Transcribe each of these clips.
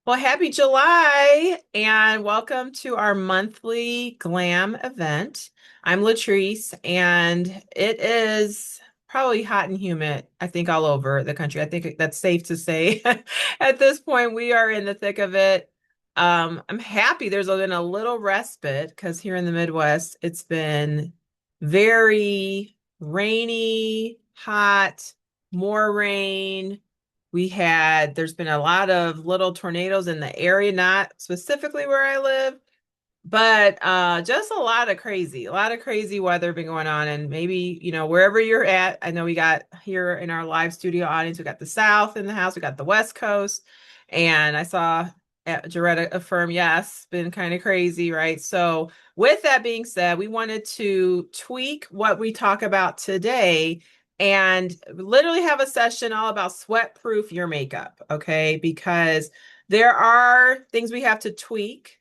Well, happy July and welcome to our monthly glam event. I'm Latrice and it is probably hot and humid, I think, all over the country. I think that's safe to say. At this point, we are in the thick of it. I'm happy there's been a little respite because here in the Midwest, it's been very rainy, hot, more rain. There's been a lot of little tornadoes in the area, not specifically where I live, but just a lot of crazy weather been going on. And maybe, wherever you're at, I know we got here in our live studio audience, we got the South in the house, we got the West Coast. And I saw Jaretta affirm, yes, been kind of crazy, right? So, with that being said, we wanted to tweak what we talk about today and literally have a session all about sweat proof your makeup, okay? Because there are things we have to tweak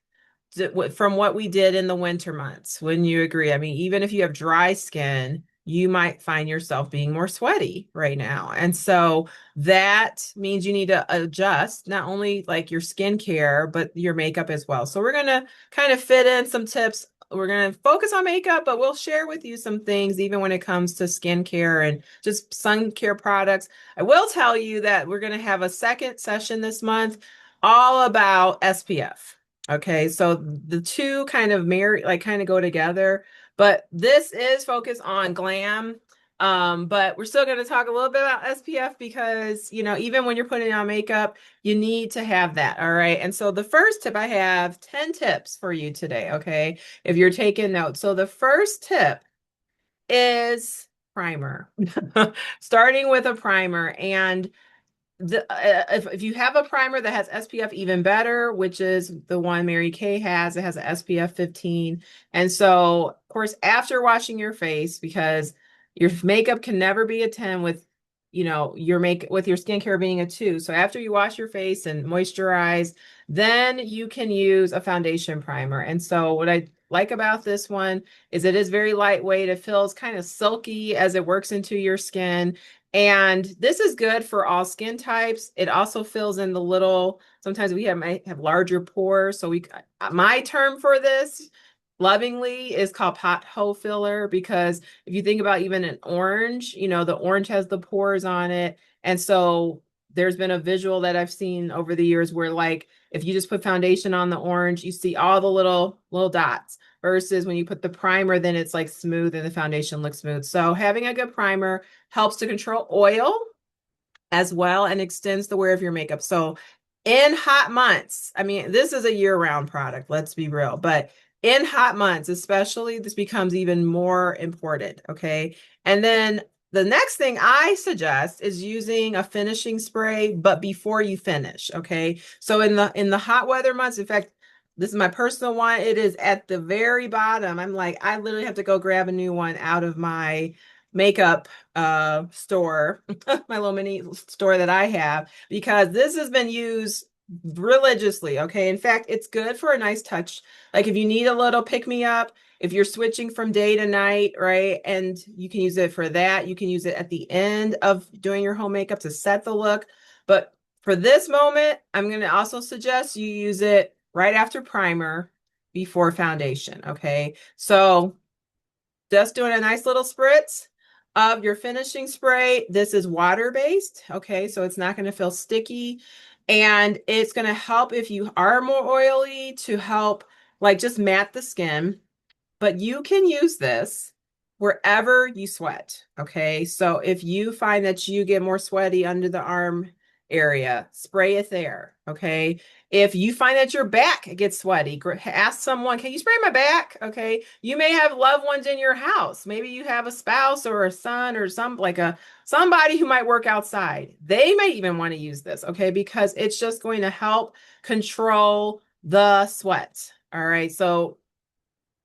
from what we did in the winter months. Wouldn't you agree? I mean, even if you have dry skin, you might find yourself being more sweaty right now. And so that means you need to adjust not only like your skincare, but your makeup as well. So we're going to kind of fit in some tips. We're going to focus on makeup, but we'll share with you some things, even when it comes to skincare and just sun care products. I will tell you that we're going to have a second session this month all about SPF. Okay, so the two kind of kind of go together, but this is focused on glam. But we're still going to talk a little bit about SPF because, even when you're putting on makeup, you need to have that. All right. And so the first tip, I have 10 tips for you today. Okay. If you're taking notes. So the first tip is primer, starting with a primer. And if you have a primer that has SPF, even better, which is the one Mary Kay has. It has an SPF 15. And so, of course, after washing your face, because your makeup can never be a 10 with, with your skincare being a 2. So after you wash your face and moisturize, then you can use a foundation primer. And so what I like about this one is it is very lightweight. It feels kind of silky as it works into your skin. And this is good for all skin types. It also fills in the little, sometimes might have larger pores. So my term for this lovingly is called pothole filler, because if you think about even an orange, the orange has the pores on it. And so there's been a visual that I've seen over the years where, like, if you just put foundation on the orange, you see all the little dots, versus when you put the primer, then it's like smooth and the foundation looks smooth. So having a good primer helps to control oil as well and extends the wear of your makeup. So in hot months, I mean, this is a year-round product, let's be real, but in hot months, especially, this becomes even more important, okay? And then the next thing I suggest is using a finishing spray, but before you finish, okay? So in the hot weather months, in fact, this is my personal one. It is at the very bottom. I'm like, I literally have to go grab a new one out of my makeup store, my little mini store that I have, because this has been used religiously. Okay. In fact, it's good for a nice touch. Like if you need a little pick me up, if you're switching from day to night, right? And you can use it for that. You can use it at the end of doing your home makeup to set the look. But for this moment, I'm going to also suggest you use it right after primer, before foundation. Okay. So just doing a nice little spritz of your finishing spray. This is water-based, okay? So it's not going to feel sticky. And it's going to help if you are more oily to help like just matte the skin. But you can use this wherever you sweat, okay? So if you find that you get more sweaty under the arm area, spray it there, okay? If you find that your back gets sweaty, ask someone, can you spray my back? Okay. You may have loved ones in your house. Maybe you have a spouse or a son or somebody who might work outside. They may even want to use this, okay? Because it's just going to help control the sweat. All right. So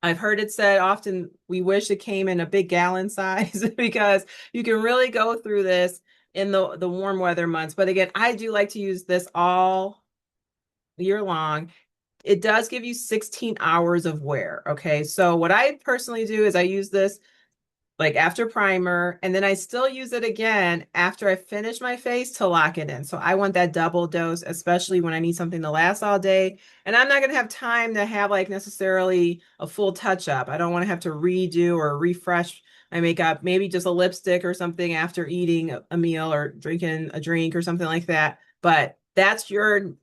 I've heard it said often, we wish it came in a big gallon size because you can really go through this in the warm weather months. But again, I do like to use this all year long. It does give you 16 hours of wear. Okay. So what I personally do is I use this like after primer, and then I still use it again after I finish my face to lock it in. So I want that double dose, especially when I need something to last all day. And I'm not going to have time to have like necessarily a full touch up. I don't want to have to redo or refresh my makeup, maybe just a lipstick or something after eating a meal or drinking a drink or something like that. But that's your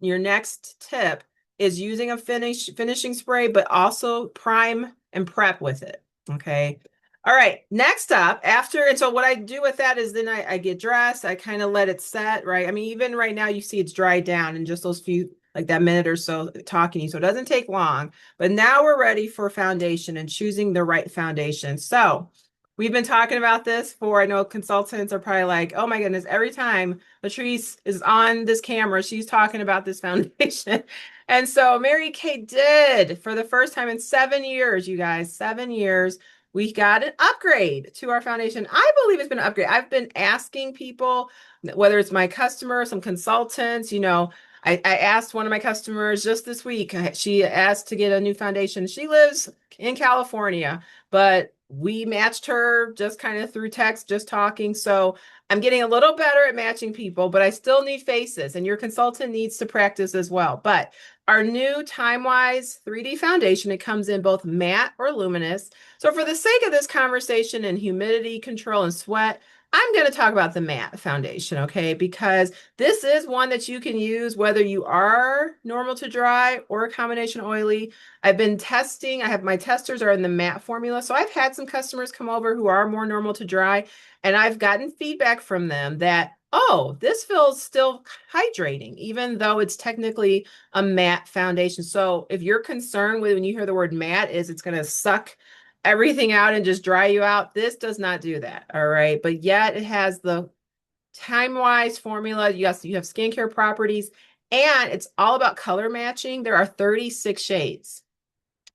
next tip is using a finishing spray, but also prime and prep with it. Okay. All right, next up, after, and so what I do with that is then I get dressed, I kind of let it set, right? I mean, even right now you see it's dried down in just those few, like that minute or so talking to you. So it doesn't take long, but now we're ready for foundation and choosing the right foundation. So we've been talking about this for, I know consultants are probably like, oh my goodness, every time Latrice is on this camera, she's talking about this foundation. And so Mary Kay did for the first time in 7 years, you guys, 7 years we got an upgrade to our foundation. I believe it's been an upgrade. I've been asking people, whether it's my customer, some consultants, I asked one of my customers just this week, she asked to get a new foundation. She lives in California, but we matched her just kind of through text, just talking. So I'm getting a little better at matching people, but I still need faces, and your consultant needs to practice as well. But our new Time-Wise 3D foundation, it comes in both matte or luminous. So for the sake of this conversation and humidity control and sweat, I'm going to talk about the matte foundation, okay? Because this is one that you can use whether you are normal to dry or a combination oily. I've been testing. I have my testers are in the matte formula. So I've had some customers come over who are more normal to dry, and I've gotten feedback from them that, oh, this feels still hydrating, even though it's technically a matte foundation. So if you're concerned with when you hear the word matte is it's going to suck everything out and just dry you out, this does not do that. All right. But yet it has the Time-Wise formula. Yes, you have skincare properties, and it's all about color matching. There are 36 shades.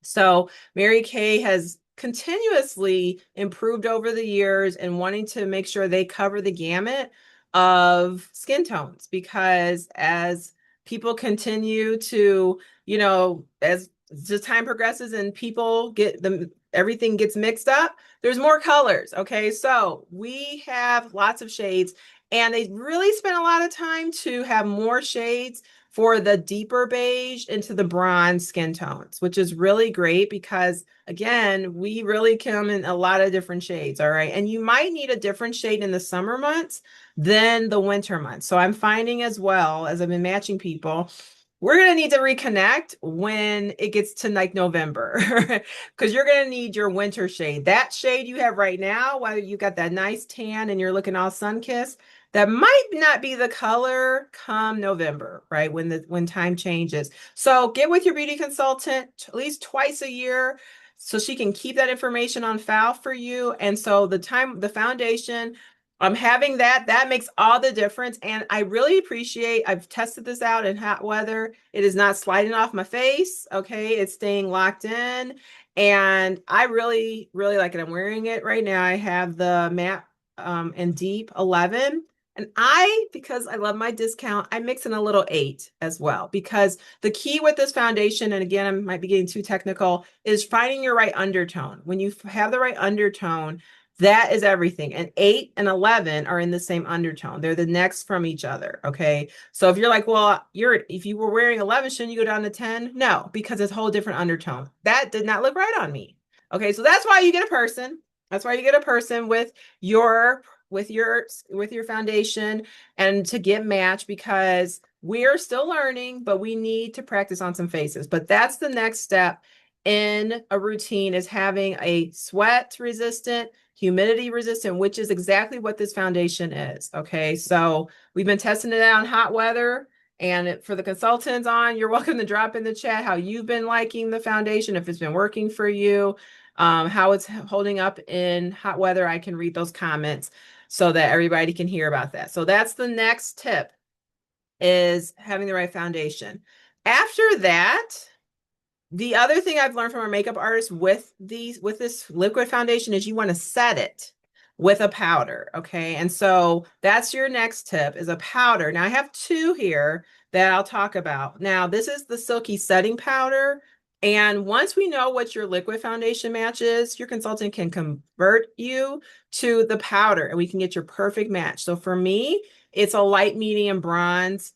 So Mary Kay has continuously improved over the years and wanting to make sure they cover the gamut of skin tones, because as people continue to, as the time progresses and people get them, everything gets mixed up, there's more colors. Okay. So we have lots of shades, and they really spent a lot of time to have more shades for the deeper beige into the bronze skin tones, which is really great because, again, we really come in a lot of different shades. All right. And you might need a different shade in the summer months than the winter months. So I'm finding as well as I've been matching people, we're going to need to reconnect when it gets to like November because you're going to need your winter shade. That shade you have right now, whether you got that nice tan and you're looking all sun-kissed, that might not be the color come November, right? When time changes. So get with your beauty consultant at least twice a year so she can keep that information on file for you. And so the foundation, having that makes all the difference. And I really appreciate, I've tested this out in hot weather. It is not sliding off my face. Okay. It's staying locked in. And I really, really like it. I'm wearing it right now. I have the matte and deep 11. And because I love my discount, I mix in a little 8 as well. Because the key with this foundation, and again, I might be getting too technical, is finding your right undertone. When you have the right undertone, that is everything. And 8 and 11 are in the same undertone. They're the next from each other. Okay. So if you're like, well, if you were wearing 11, shouldn't you go down to 10? No, because it's a whole different undertone. That did not look right on me. Okay. So that's why you get a person. That's why you get a person with your foundation and to get matched, because we're still learning, but we need to practice on some faces. But that's the next step in a routine, is having a sweat resistant, humidity resistant, which is exactly what this foundation is. Okay. So we've been testing it out in hot weather. And for the consultants on, you're welcome to drop in the chat how you've been liking the foundation, if it's been working for you, how it's holding up in hot weather. I can read those comments so that everybody can hear about that. So that's the next tip, is having the right foundation. After that, the other thing I've learned from our makeup artists with this liquid foundation is you want to set it with a powder. Okay. And so that's your next tip, is a powder. Now I have two here that I'll talk about. Now this is the Silky Setting Powder. And once we know what your liquid foundation match is, your consultant can convert you to the powder and we can get your perfect match. So for me, it's a light medium bronze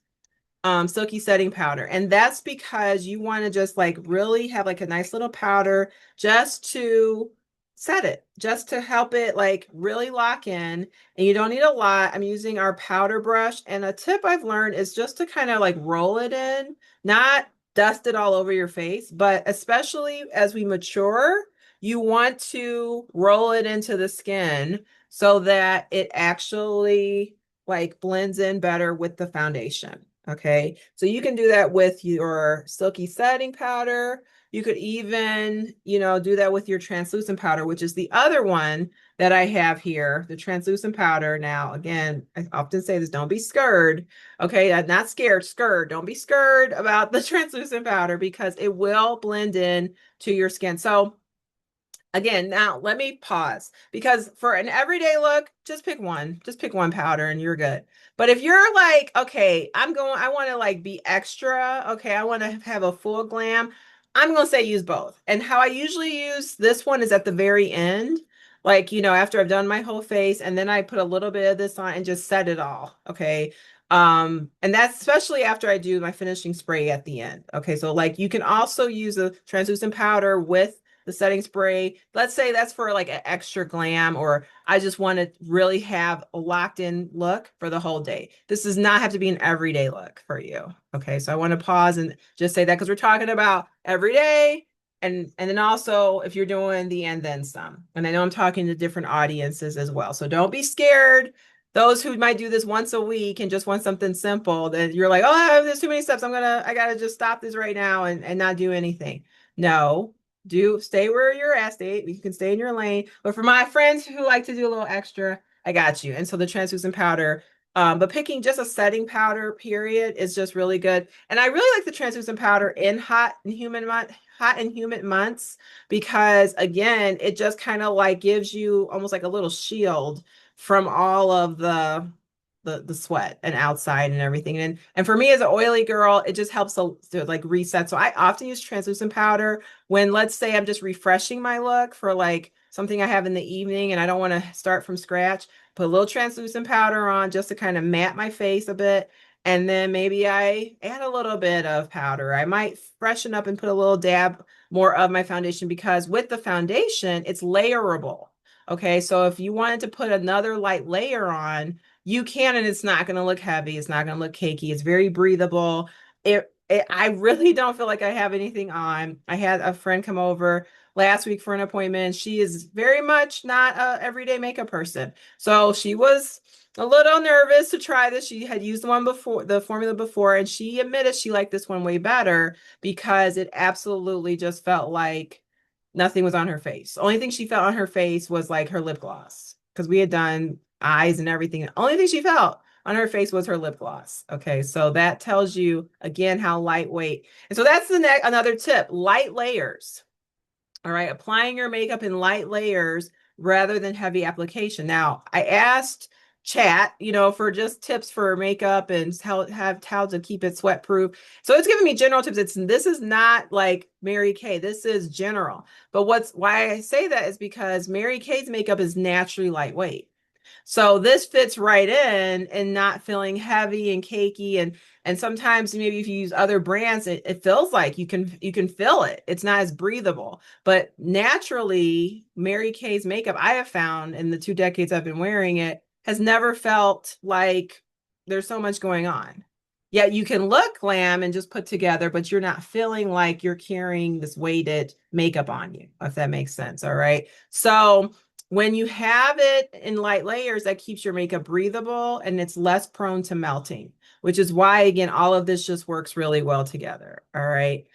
silky setting powder. And that's because you want to just like really have like a nice little powder just to set it, just to help it like really lock in. And you don't need a lot. I'm using our powder brush. And a tip I've learned is just to kind of like roll it in, not dust it all over your face, but especially as we mature, you want to roll it into the skin so that it actually like blends in better with the foundation. Okay, so you can do that with your silky setting powder. You could even, do that with your translucent powder, which is the other one that I have here, the translucent powder. Now, again, I often say this, don't be scared. Okay, not scared, scared. Don't be scared about the translucent powder because it will blend in to your skin. So again, now let me pause because for an everyday look, just pick one powder and you're good. But if you're like, okay, I want to like be extra, okay, I want to have a full glam, I'm going to say use both. And how I usually use this one is at the very end, like, after I've done my whole face, and then I put a little bit of this on and just set it all, okay? And that's especially after I do my finishing spray at the end. Okay, so like you can also use a translucent powder with the setting spray. Let's say that's for like an extra glam, or I just want to really have a locked in look for the whole day. This does not have to be an everyday look for you. Okay, so I want to pause and just say that because we're talking about every day. And then also if you're doing the and then some. And I know I'm talking to different audiences as well. So don't be scared. Those who might do this once a week and just want something simple, that you're like, oh, there's too many steps. I gotta just stop this right now and not do anything. No, do stay where you're at, you can stay in your lane. But for my friends who like to do a little extra, I got you. And so the translucent powder, but picking just a setting powder period is just really good. And I really like the translucent powder in hot and humid months, because again, it just kind of like gives you almost like a little shield from all of the sweat and outside and everything. And for me as an oily girl, it just helps to like reset. So I often use translucent powder when, let's say, I'm just refreshing my look for like something I have in the evening and I don't want to start from scratch. Put a little translucent powder on just to kind of matte my face a bit. And then maybe I add a little bit of powder. I might freshen up and put a little dab more of my foundation, because with the foundation, it's layerable. Okay, so if you wanted to put another light layer on, you can, and it's not going to look heavy. It's not going to look cakey. It's very breathable. I really don't feel like I have anything on. I had a friend come over last week for an appointment. She is very much not a everyday makeup person. So she was a little nervous to try this. She had used the formula before, and she admitted she liked this one way better because it absolutely just felt like nothing was on her face. The only thing she felt on her face was like her lip gloss, because we had done eyes and everything. The only thing she felt on her face was her lip gloss. Okay, so that tells you again how lightweight. And so that's another tip, light layers. All right, applying your makeup in light layers rather than heavy application. Now, I asked chat, for just tips for makeup and how to keep it sweat proof. So it's giving me general tips. This is not like Mary Kay. This is general. But why I say that is because Mary Kay's makeup is naturally lightweight. So this fits right in and not feeling heavy and cakey, and sometimes maybe if you use other brands, it feels like you can feel it. It's not as breathable. But naturally, Mary Kay's makeup, I have found in the 2 decades I've been wearing it, has never felt like there's so much going on. Yet you can look glam and just put together, but you're not feeling like you're carrying this weighted makeup on you, if that makes sense. All right. So when you have it in light layers, that keeps your makeup breathable and it's less prone to melting, which is why, again, all of this just works really well together. All right.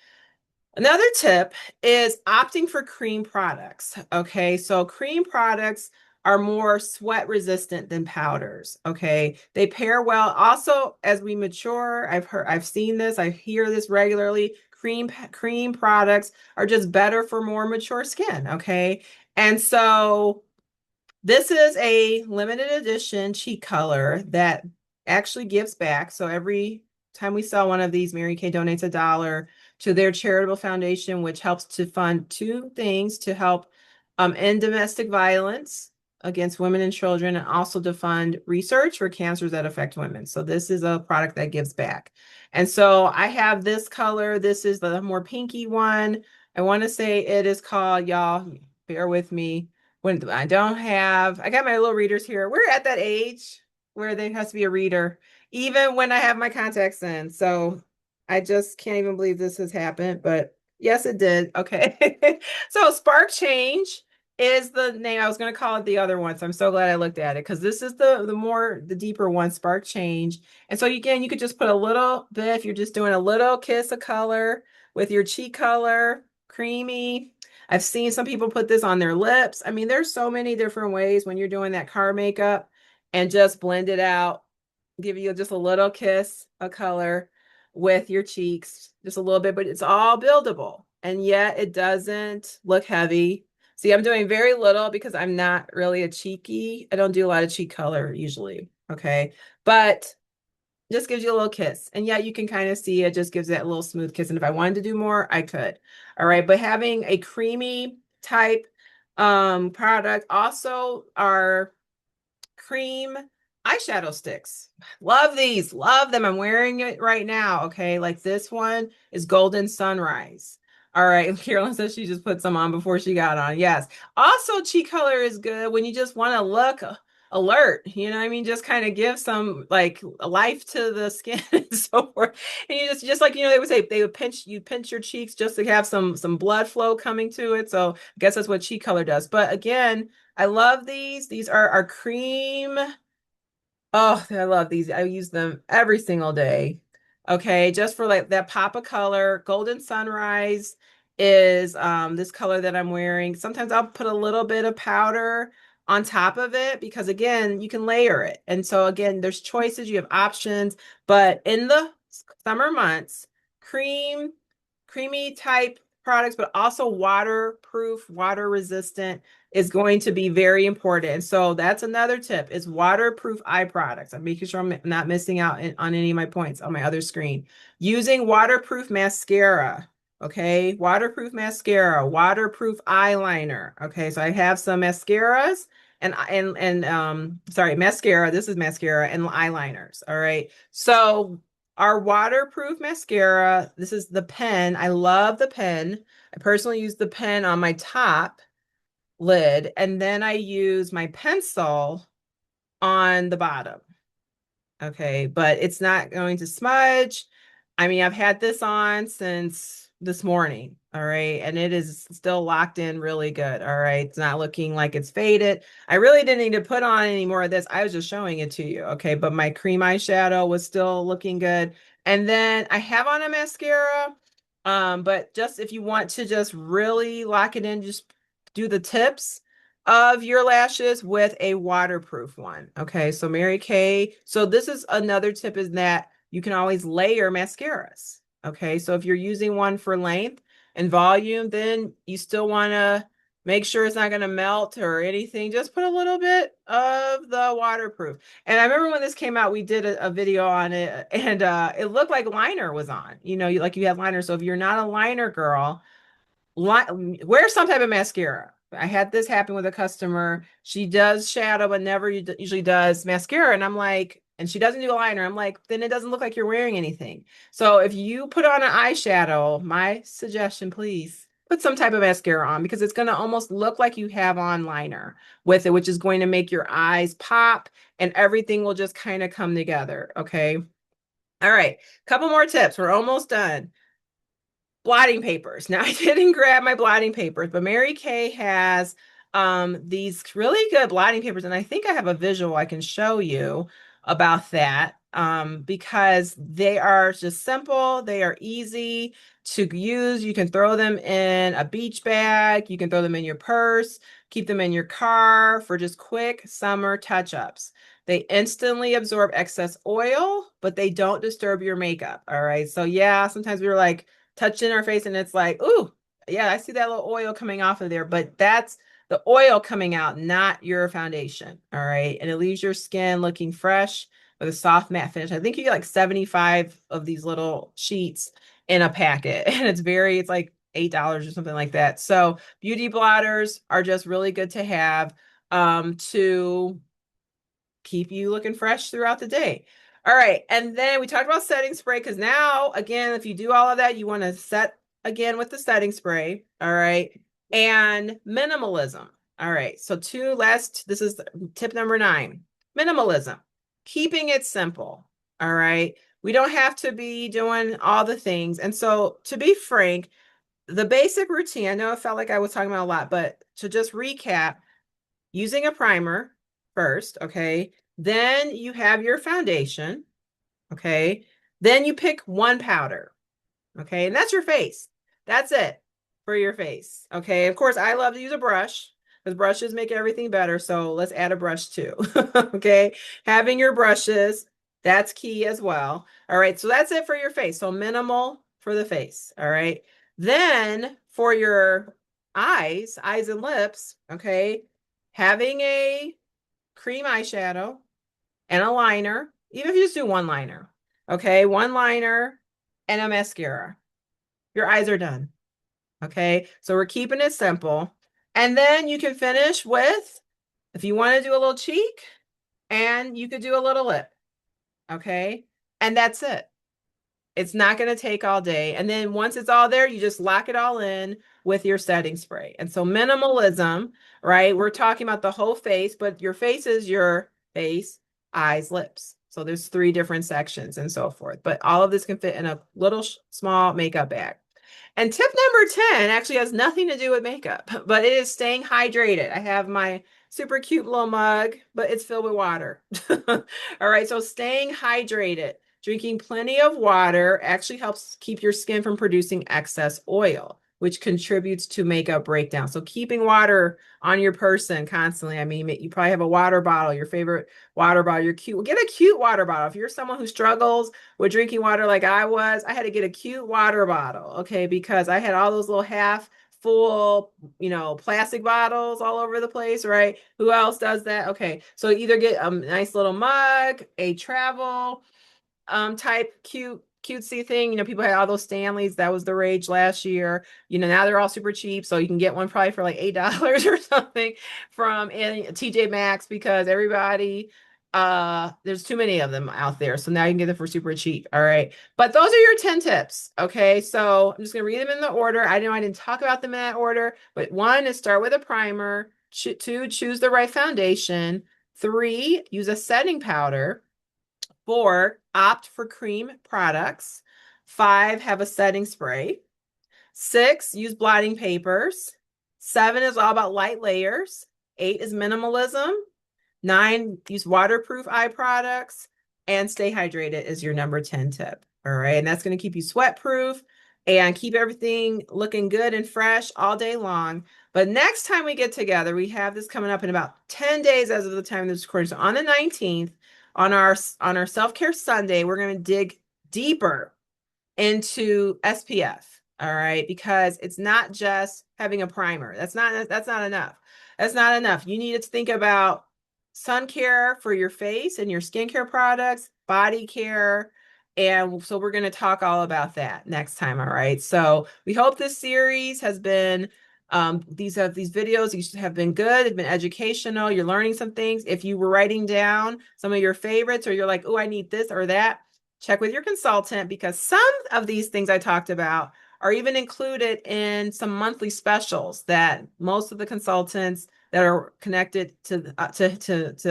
Another tip is opting for cream products. Okay, so cream products are more sweat resistant than powders. Okay, they pair well. Also, as we mature, I've seen this, I hear this regularly. Cream products are just better for more mature skin. Okay, and so this is a limited edition cheek color that actually gives back. So every time we sell one of these, Mary Kay donates $1 to their charitable foundation, which helps to fund two things to help end domestic violence against women and children, and also to fund research for cancers that affect women. So this is a product that gives back. And so I have this color. This is the more pinky one. I want to say it is called, y'all, bear with me. When I don't have, I got my little readers here. We're at that age where there has to be a reader, even when I have my contacts in. So I just can't even believe this has happened, but yes, it did. Okay. So Spark Change is the name. I was going to call it the other one. So I'm so glad I looked at it because this is the deeper one, Spark Change. And so again, you could just put a little bit if you're just doing a little kiss of color with your cheek color, creamy. I've seen some people put this on their lips. I mean, there's so many different ways when you're doing that car makeup and just blend it out, give you just a little kiss of color with your cheeks, just a little bit, but it's all buildable. And yet it doesn't look heavy. See, I'm doing very little because I'm not really a cheeky. I don't do a lot of cheek color usually. Okay. But just gives you a little kiss. And yet you can kind of see it just gives that little smooth kiss. And if I wanted to do more, I could. All right. But having a creamy type product, also our cream eyeshadow sticks. Love these. Love them. I'm wearing it right now. Okay. Like this one is Golden Sunrise. All right. Carolyn says she just put some on before she got on. Yes. Also, cheek color is good when you just want to look alert. You know what I mean? Just kind of give some like life to the skin and so forth. And you just like, they would say they would pinch your cheeks just to have some blood flow coming to it. So I guess that's what cheek color does. But again, I love these. These are our cream. Oh, I love these. I use them every single day. Okay, just for like that pop of color. Golden Sunrise is this color that I'm wearing. Sometimes I'll put a little bit of powder on top of it because again, you can layer it. And so again, there's choices, you have options, but in the summer months, creamy type products, but also waterproof, water resistant is going to be very important. And so that's another tip is waterproof eye products. I'm making sure I'm not missing out on any of my points on my other screen. Using waterproof mascara. Okay, waterproof mascara, waterproof eyeliner. Okay, so I have some mascaras and sorry, mascara. This is mascara and eyeliners. All right. So our waterproof mascara, this is the pen. I love the pen. I personally use the pen on my top lid, and then I use my pencil on the bottom. Okay, but it's not going to smudge. I mean, I've had this on since this morning. All right, and it is still locked in really good. All right, it's not looking like it's faded. I really didn't need to put on any more of this. I was just showing it to you. Okay, but my cream eyeshadow was still looking good. And then I have on a mascara. But just if you want to just really lock it in, just do the tips of your lashes with a waterproof one. Okay, so Mary Kay. So this is another tip is that you can always layer mascaras. Okay, so if you're using one for length and volume, then you still want to make sure it's not going to melt or anything. Just put a little bit of the waterproof. And I remember when this came out, we did a video on it and it looked like liner was on. Like you have liner. So if you're not a liner girl, wear some type of mascara. I had this happen with a customer. She does shadow, but never usually does mascara. And I'm like, and she doesn't do liner. I'm like, then it doesn't look like you're wearing anything. So if you put on an eyeshadow, my suggestion, please put some type of mascara on because it's going to almost look like you have on liner with it, which is going to make your eyes pop and everything will just kind of come together. Okay. All right. Couple more tips. We're almost done. Blotting papers. Now I didn't grab my blotting papers, but Mary Kay has these really good blotting papers, and I think I have a visual I can show you about that because they are just simple, they are easy to use. You can throw them in a beach bag, you can throw them in your purse, keep them in your car for just quick summer touch-ups. They instantly absorb excess oil, but they don't disturb your makeup. All right. So yeah, sometimes we're like, touching our face and it's like, ooh, yeah, I see that little oil coming off of there, but that's the oil coming out, not your foundation. All right. And it leaves your skin looking fresh, with a soft matte finish. I think you get like 75 of these little sheets in a packet, and it's like $8 or something like that. So beauty blotters are just really good to have to keep you looking fresh throughout the day. All right. And then we talked about setting spray because now, again, if you do all of that, you want to set again with the setting spray. All right. And minimalism. All right. So, this is tip number 9, minimalism, keeping it simple. All right. We don't have to be doing all the things. And so, to be frank, the basic routine, I know it felt like I was talking about a lot, but to just recap, using a primer first, okay? Then you have your foundation, okay? Then you pick one powder, okay? And that's your face. That's it for your face, okay? Of course, I love to use a brush because brushes make everything better. So let's add a brush too, okay? Having your brushes, that's key as well. All right, so that's it for your face. So minimal for the face, all right? Then for your eyes and lips, okay? Having a cream eyeshadow and a liner, even if you just do one liner, okay? One liner and a mascara. Your eyes are done, okay? So we're keeping it simple. And then you can finish with, if you want to do a little cheek, and you could do a little lip, okay? And that's it. It's not going to take all day. And then once it's all there, you just lock it all in with your setting spray. And so minimalism, right? We're talking about the whole face, but your face is your face, eyes, lips. So there's 3 different sections and so forth. But all of this can fit in a little small makeup bag. And tip number 10 actually has nothing to do with makeup, but it is staying hydrated. I have my super cute little mug, but it's filled with water. All right, so staying hydrated. Drinking plenty of water actually helps keep your skin from producing excess oil, which contributes to makeup breakdown. So keeping water on your person constantly. I mean, you probably have a water bottle, your favorite water bottle. You're cute. Get a cute water bottle. If you're someone who struggles with drinking water like I was, I had to get a cute water bottle, okay, because I had all those little half full, plastic bottles all over the place, right? Who else does that? Okay, so either get a nice little mug, a travel type cutesy thing. People had all those Stanleys. That was the rage last year. Now they're all super cheap. So you can get one probably for like $8 or something from TJ Maxx because everybody, there's too many of them out there. So now you can get them for super cheap. All right. But those are your 10 tips. Okay. So I'm just going to read them in the order. I know I didn't talk about them in that order, but 1 is start with a primer. 2, choose the right foundation. 3, use a setting powder. 4, opt for cream products. 5, have a setting spray. 6, use blotting papers. 7 is all about light layers. 8 is minimalism. 9, use waterproof eye products. And stay hydrated is your number 10 tip. All right. And that's going to keep you sweat proof and keep everything looking good and fresh all day long. But next time we get together, we have this coming up in about 10 days as of the time of this recording. So on the 19th, on our self-care Sunday, we're going to dig deeper into SPF, all right? Because it's not just having a primer. That's not enough. That's not enough. You need to think about sun care for your face and your skincare products, body care. And so we're going to talk all about that next time, all right? So we hope this series has been these videos have been good. They've been educational. You're learning some things. If you were writing down some of your favorites or you're like, oh, I need this or that, check with your consultant because some of these things I talked about are even included in some monthly specials that most of the consultants that are connected to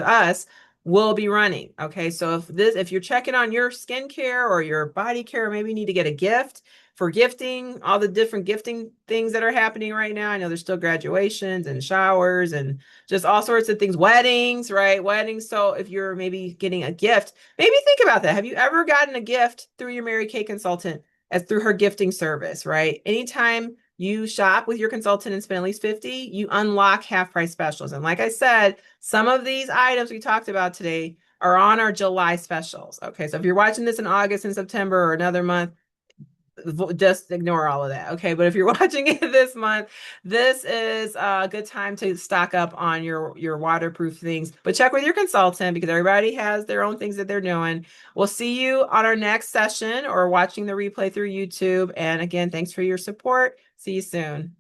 us will be running. Okay, so if you're checking on your skincare or your body care, maybe you need to get a gift for gifting, all the different gifting things that are happening right now. I know there's still graduations and showers and just all sorts of things, weddings, right? Weddings. So if you're maybe getting a gift, maybe think about that. Have you ever gotten a gift through your Mary Kay consultant as through her gifting service, right? Anytime you shop with your consultant and spend at least $50, you unlock half price specials. And like I said, some of these items we talked about today are on our July specials. Okay, so if you're watching this in August and September or another month, just ignore all of that. Okay. But if you're watching it this month, this is a good time to stock up on your waterproof things. But check with your consultant because everybody has their own things that they're doing. We'll see you on our next session or watching the replay through YouTube. And again, thanks for your support. See you soon.